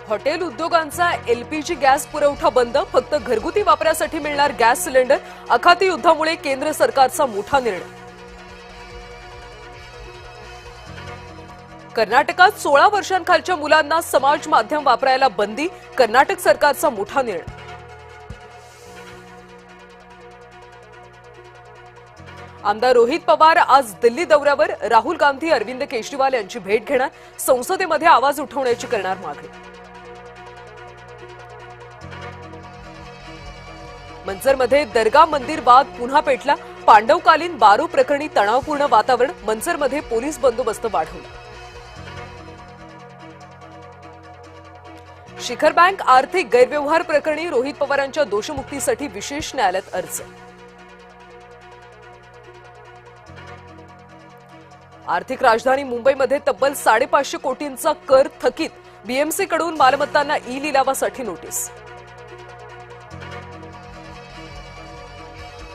Hotel उद्योगांचा LPG gas पुरवठा बंद, फक्त घरगुती वापरासाठी मिळणार गॅस सिलेंडर। अखाती युद्धामुळे केंद्र सरकारचा मोठा निर्णय। कर्नाटकात 16 वर्षांखालच्या मुलांना समाज माध्यम वापरायला बंदी, कर्नाटक सरकारचा मोठा निर्णय। आमदार रोहित पवार आज दिल्ली दौऱ्यावर, राहुल गांधी अरविंद केजरीवाल यांची भेट घेणार, संसदेमध्ये आवाज उठवण्याची करणार मागणी। मंचरमध्ये दर्गा मंदिर वाद पुन्हा पेटला, पांडवकालीन बारू प्रकरणी तणावपूर्ण वातावरण, मंचरमध्ये पोलीस बंदोबस्त वाढवला। शिखर बँक आर्थिक गैरव्यवहार प्रकरणी रोहित पवारांच्या दोषमुक्तीसाठी विशेष न्यायालयात अर्ज। आर्थिक राजधानी मुंबईमध्ये तब्बल 550 कोटींचा कर थकीत, बीएमसीकडून मालमत्तांना ई लिलावासाठी नोटीस।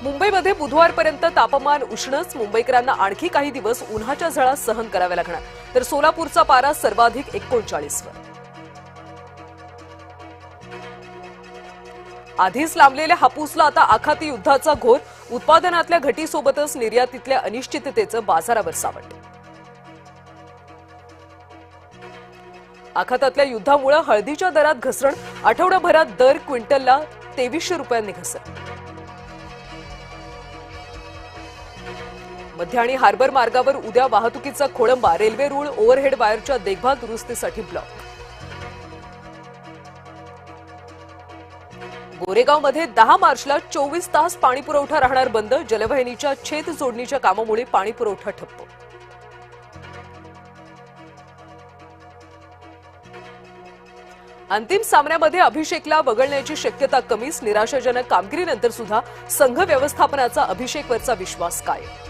मुंबईमध्ये बुधवारपर्यंत तापमान उष्णच, मुंबईकरांना आणखी काही दिवस उन्हाच्या झळा सहन कराव्या लागणार, तर सोलापूरचा पारा सर्वाधिक 39 वर। आधीच लांबलेल्या हापूसला आता आखाती युद्धाचा घोर, उत्पादनातल्या घटीसोबतच निर्यातीतल्या अनिश्चिततेचं बाजारावर सावट। आखातातल्या युद्धामुळे हळदीच्या दरात घसरण, आठवडाभरात दर क्विंटलला 2300 रुपयांनी घसरण। मध्य आणि हार्बर मार्गावर उद्या वाहतुकीचा खोळंबा, रेल्वे रूळ ओव्हरहेड वायरच्या देखभाल दुरुस्तीसाठी ब्लॉक। गोरेगावमध्ये 10 मार्चला 24 तास पाणीपुरवठा राहणार बंद, जलवाहिनीच्या छेद जोडणीच्या कामामुळे पाणीपुरवठा ठप्प। अंतिम सामन्यामध्ये अभिषेकला वगळण्याची शक्यता कमीच, निराशाजनक कामगिरीनंतर सुद्धा संघ व्यवस्थापनाचा अभिषेकवरचा विश्वास कायम।